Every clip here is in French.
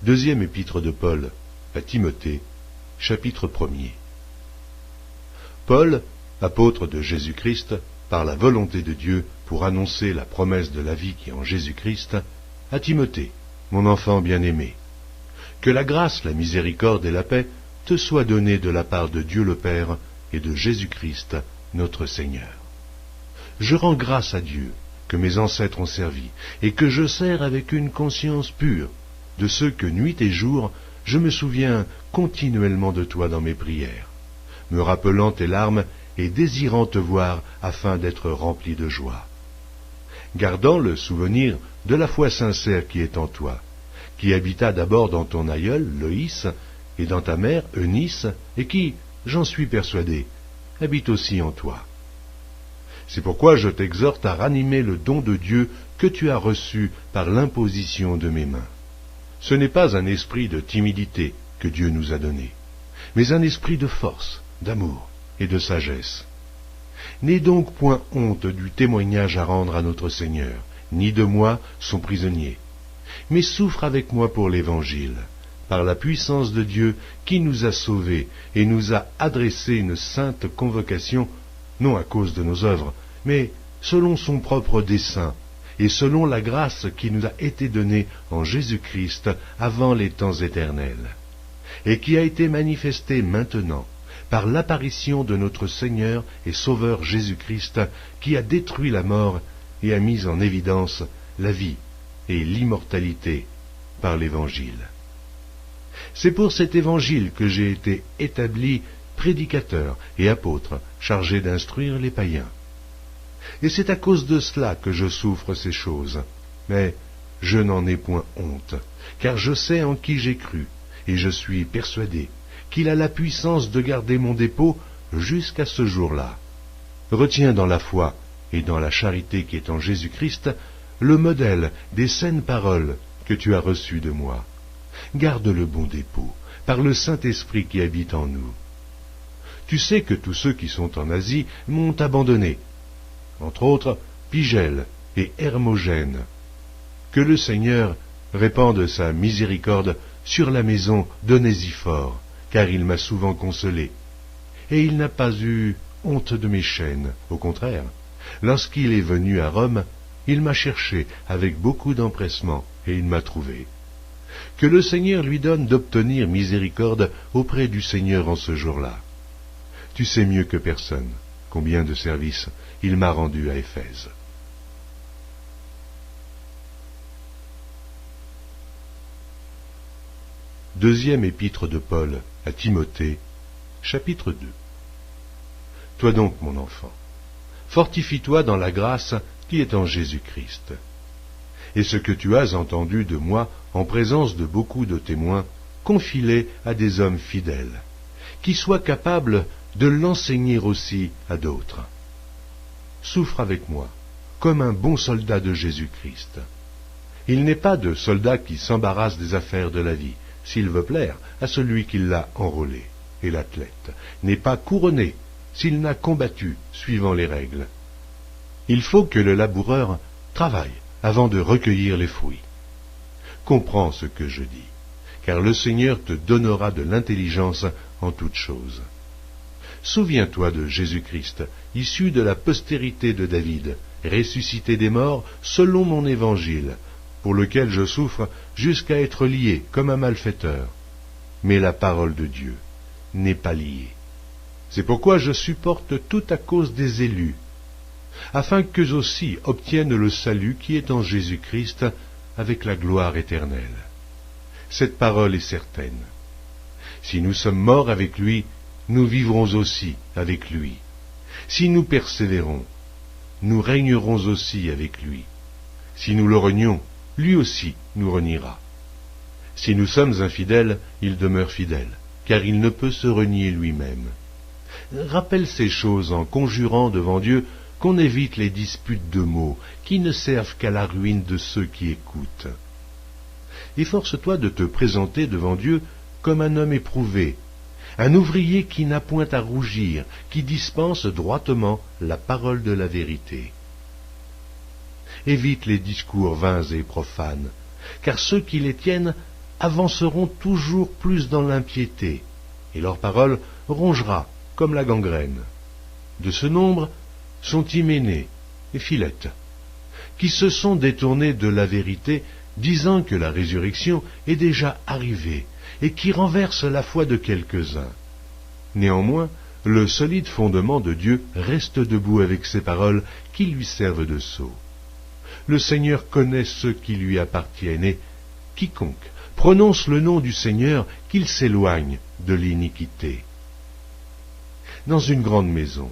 Deuxième épître de Paul à Timothée, chapitre 1er. Paul, apôtre de Jésus-Christ, par la volonté de Dieu, pour annoncer la promesse de la vie qui est en Jésus-Christ, à Timothée, mon enfant bien-aimé. Que la grâce, la miséricorde et la paix te soient données de la part de Dieu le Père et de Jésus-Christ, notre Seigneur. Je rends grâce à Dieu, que mes ancêtres ont servi, et que je sers avec une conscience pure, de ceux que nuit et jour, je me souviens continuellement de toi dans mes prières, me rappelant tes larmes et désirant te voir afin d'être rempli de joie. Gardant le souvenir de la foi sincère qui est en toi, qui habita d'abord dans ton aïeul, Loïs, et dans ta mère, Eunice, et qui, j'en suis persuadé, habite aussi en toi. C'est pourquoi je t'exhorte à ranimer le don de Dieu que tu as reçu par l'imposition de mes mains. Ce n'est pas un esprit de timidité que Dieu nous a donné, mais un esprit de force, d'amour et de sagesse. N'aie donc point honte du témoignage à rendre à notre Seigneur, ni de moi, son prisonnier, mais souffre avec moi pour l'Évangile, par la puissance de Dieu qui nous a sauvés et nous a adressé une sainte convocation, non à cause de nos œuvres, mais selon son propre dessein, et selon la grâce qui nous a été donnée en Jésus-Christ avant les temps éternels, et qui a été manifestée maintenant, par l'apparition de notre Seigneur et Sauveur Jésus-Christ, qui a détruit la mort et a mis en évidence la vie et l'immortalité par l'Évangile. C'est pour cet Évangile que j'ai été établi prédicateur et apôtre, chargé d'instruire les païens. Et c'est à cause de cela que je souffre ces choses. Mais je n'en ai point honte, car je sais en qui j'ai cru, et je suis persuadé qu'il a la puissance de garder mon dépôt jusqu'à ce jour-là. Retiens dans la foi et dans la charité qui est en Jésus-Christ le modèle des saines paroles que tu as reçues de moi. Garde le bon dépôt, par le Saint-Esprit qui habite en nous. Tu sais que tous ceux qui sont en Asie m'ont abandonné, entre autres Pygèle et Hermogène. Que le Seigneur répande sa miséricorde sur la maison d'Onésiphore, car il m'a souvent consolé, et il n'a pas eu honte de mes chaînes. Au contraire, lorsqu'il est venu à Rome, il m'a cherché avec beaucoup d'empressement, et il m'a trouvé. Que le Seigneur lui donne d'obtenir miséricorde auprès du Seigneur en ce jour-là. Tu sais mieux que personne combien de services il m'a rendu à Éphèse. Deuxième épître de Paul à Timothée, chapitre 2. Toi donc, mon enfant, fortifie-toi dans la grâce qui est en Jésus-Christ. Et ce que tu as entendu de moi en présence de beaucoup de témoins, confie-les à des hommes fidèles, qui soient capables de l'enseigner aussi à d'autres. Souffre avec moi, comme un bon soldat de Jésus-Christ. Il n'est pas de soldat qui s'embarrasse des affaires de la vie, s'il veut plaire à celui qui l'a enrôlé, et l'athlète n'est pas couronné s'il n'a combattu suivant les règles. Il faut que le laboureur travaille avant de recueillir les fruits. Comprends ce que je dis, car le Seigneur te donnera de l'intelligence en toutes choses. Souviens-toi de Jésus-Christ, issu de la postérité de David, ressuscité des morts selon mon évangile, pour lequel je souffre jusqu'à être lié comme un malfaiteur. Mais la parole de Dieu n'est pas liée. C'est pourquoi je supporte tout à cause des élus, afin qu'eux aussi obtiennent le salut qui est en Jésus-Christ avec la gloire éternelle. Cette parole est certaine. Si nous sommes morts avec lui, nous vivrons aussi avec lui. Si nous persévérons, nous régnerons aussi avec lui. Si nous le renions, lui aussi nous reniera. Si nous sommes infidèles, il demeure fidèle, car il ne peut se renier lui-même. Rappelle ces choses en conjurant devant Dieu qu'on évite les disputes de mots qui ne servent qu'à la ruine de ceux qui écoutent. Efforce-toi de te présenter devant Dieu comme un homme éprouvé, un ouvrier qui n'a point à rougir, qui dispense droitement la parole de la vérité. Évite les discours vains et profanes, car ceux qui les tiennent avanceront toujours plus dans l'impiété, et leur parole rongera comme la gangrène. De ce nombre sont Hyménée et Philette, qui se sont détournés de la vérité, disant que la résurrection est déjà arrivée, et qui renversent la foi de quelques-uns. Néanmoins, le solide fondement de Dieu reste debout avec ces paroles qui lui servent de sceau. Le Seigneur connaît ceux qui lui appartiennent, et quiconque prononce le nom du Seigneur, qu'il s'éloigne de l'iniquité. Dans une grande maison,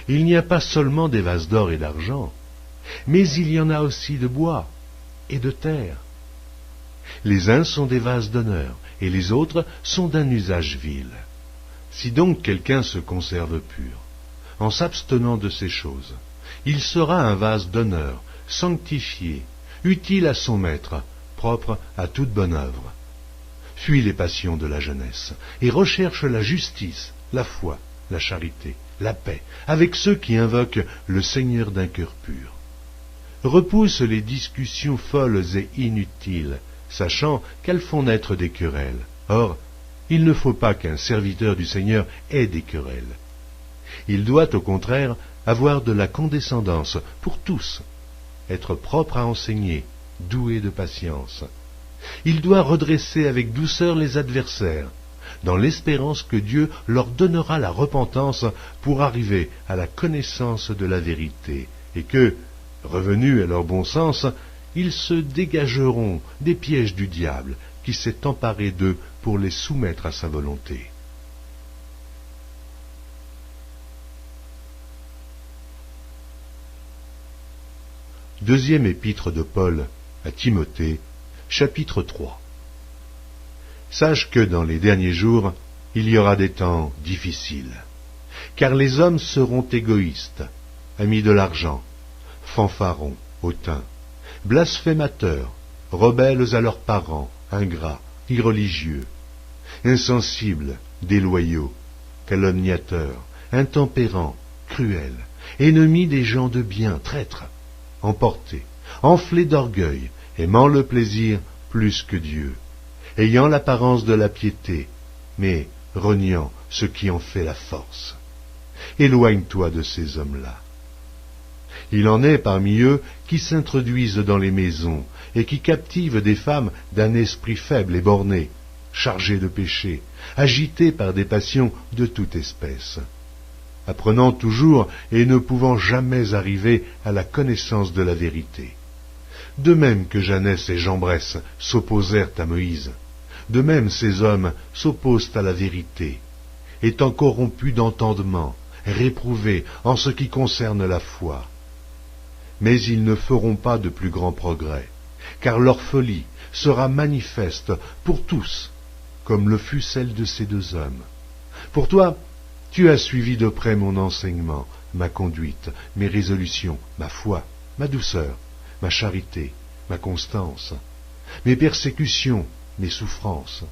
il n'y a pas seulement des vases d'or et d'argent, mais il y en a aussi de bois et de terre. Les uns sont des vases d'honneur, et les autres sont d'un usage vil. Si donc quelqu'un se conserve pur, en s'abstenant de ces choses, il sera un vase d'honneur, sanctifié, utile à son maître, propre à toute bonne œuvre. Fuis les passions de la jeunesse, et recherche la justice, la foi, la charité, la paix, avec ceux qui invoquent le Seigneur d'un cœur pur. Repousse les discussions folles et inutiles, sachant qu'elles font naître des querelles. Or, il ne faut pas qu'un serviteur du Seigneur ait des querelles. Il doit au contraire avoir de la condescendance pour tous, être propre à enseigner, doué de patience. Il doit redresser avec douceur les adversaires, dans l'espérance que Dieu leur donnera la repentance pour arriver à la connaissance de la vérité, et que, revenus à leur bon sens, ils se dégageront des pièges du diable qui s'est emparé d'eux pour les soumettre à sa volonté. Deuxième épître de Paul à Timothée, chapitre 3. Sache que dans les derniers jours, il y aura des temps difficiles, car les hommes seront égoïstes, amis de l'argent, fanfarons, hautains, blasphémateurs, rebelles à leurs parents, ingrats, irreligieux, insensibles, déloyaux, calomniateurs, intempérants, cruels, ennemis des gens de bien, traîtres, emportés, enflés d'orgueil, aimant le plaisir plus que Dieu, ayant l'apparence de la piété, mais reniant ce qui en fait la force. Éloigne-toi de ces hommes-là. Il en est parmi eux qui s'introduisent dans les maisons et qui captivent des femmes d'un esprit faible et borné, chargées de péché, agitées par des passions de toute espèce, apprenant toujours et ne pouvant jamais arriver à la connaissance de la vérité. De même que Janès et Jambres s'opposèrent à Moïse, de même ces hommes s'opposent à la vérité, étant corrompus d'entendement, réprouvés en ce qui concerne la foi. Mais ils ne feront pas de plus grands progrès, car leur folie sera manifeste pour tous, comme le fut celle de ces deux hommes. Pour toi, tu as suivi de près mon enseignement, ma conduite, mes résolutions, ma foi, ma douceur, ma charité, ma constance, mes persécutions, mes souffrances.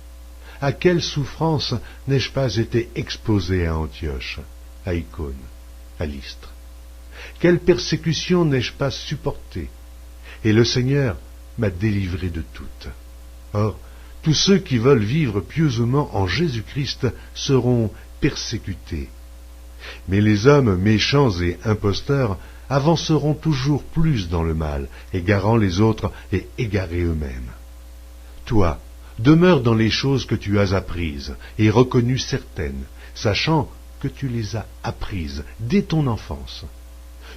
À quelles souffrances n'ai-je pas été exposé à Antioche, à Icône, à Lystre? Quelle persécution n'ai-je pas supportée? Et le Seigneur m'a délivré de toutes. Or, tous ceux qui veulent vivre pieusement en Jésus-Christ seront persécutés. Mais les hommes méchants et imposteurs avanceront toujours plus dans le mal, égarant les autres et égarés eux-mêmes. Toi, demeure dans les choses que tu as apprises et reconnues certaines, sachant que tu les as apprises dès ton enfance.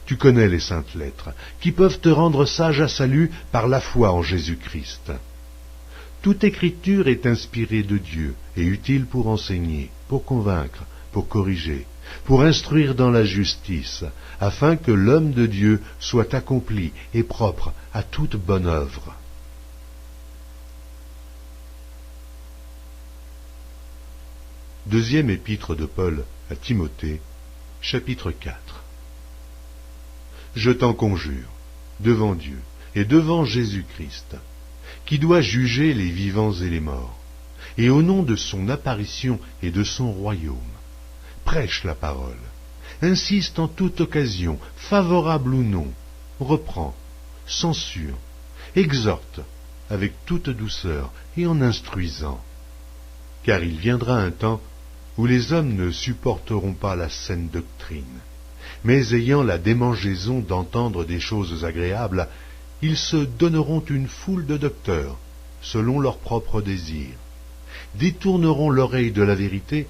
Tu connais les saintes lettres, qui peuvent te rendre sage à salut par la foi en Jésus-Christ. Toute écriture est inspirée de Dieu et utile pour enseigner, pour convaincre, pour corriger, pour instruire dans la justice, afin que l'homme de Dieu soit accompli et propre à toute bonne œuvre. Deuxième épître de Paul à Timothée, chapitre 4. Je t'en conjure, devant Dieu et devant Jésus-Christ, qui doit juger les vivants et les morts, et au nom de son apparition et de son royaume, prêche la parole, insiste en toute occasion, favorable ou non, reprend, censure, exhorte, avec toute douceur et en instruisant. Car il viendra un temps où les hommes ne supporteront pas la saine doctrine, mais ayant la démangeaison d'entendre des choses agréables, ils se donneront une foule de docteurs, selon leurs propres désirs, détourneront l'oreille de la vérité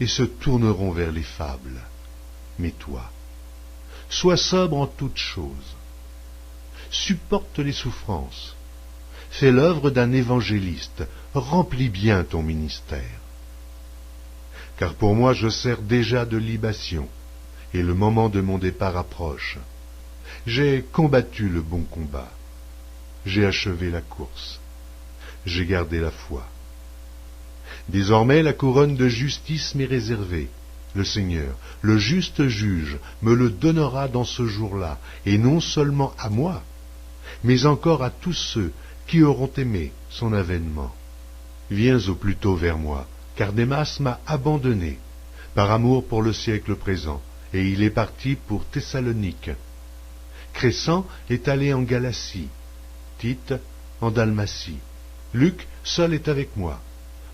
et se tourneront vers les fables. Mais toi, sois sobre en toutes choses, supporte les souffrances, fais l'œuvre d'un évangéliste, remplis bien ton ministère. Car pour moi je sers déjà de libation, et le moment de mon départ approche. J'ai combattu le bon combat, j'ai achevé la course, j'ai gardé la foi. Désormais la couronne de justice m'est réservée. Le Seigneur, le juste juge, me le donnera dans ce jour-là, et non seulement à moi, mais encore à tous ceux qui auront aimé son avènement. Viens au plus tôt vers moi, car Démas m'a abandonné, par amour pour le siècle présent, et il est parti pour Thessalonique. Crescens est allé en Galatie, Tite en Dalmatie. Luc seul est avec moi.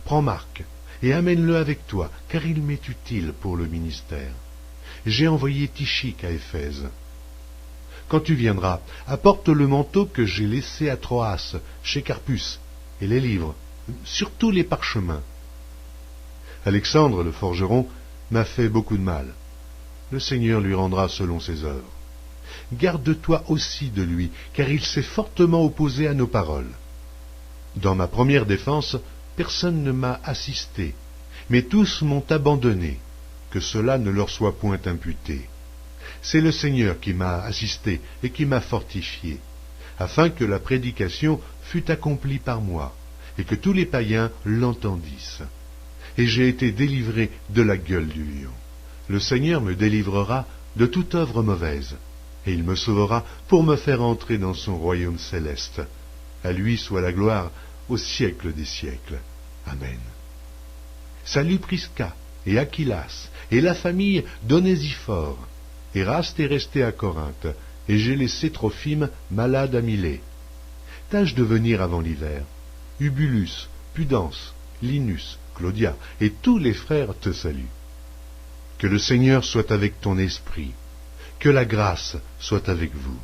Prends Marc, et amène-le avec toi, car il m'est utile pour le ministère. J'ai envoyé Tychique à Éphèse. Quand tu viendras, apporte le manteau que j'ai laissé à Troas, chez Carpus, et les livres, surtout les parchemins. Alexandre, le forgeron, m'a fait beaucoup de mal. Le Seigneur lui rendra selon ses œuvres. Garde-toi aussi de lui, car il s'est fortement opposé à nos paroles. Dans ma première défense, personne ne m'a assisté, mais tous m'ont abandonné, que cela ne leur soit point imputé. C'est le Seigneur qui m'a assisté et qui m'a fortifié, afin que la prédication fût accomplie par moi, et que tous les païens l'entendissent. Et j'ai été délivré de la gueule du lion. Le Seigneur me délivrera de toute œuvre mauvaise, et il me sauvera pour me faire entrer dans son royaume céleste. À lui soit la gloire au siècle des siècles. Amen. Salut Prisca et Aquilas et la famille d'Onésiphore. Éraste est resté à Corinthe, et j'ai laissé Trophime malade à Milet. Tâche de venir avant l'hiver. Ubulus, Pudence, Linus, Claudia et tous les frères te saluent. Que le Seigneur soit avec ton esprit, que la grâce soit avec vous.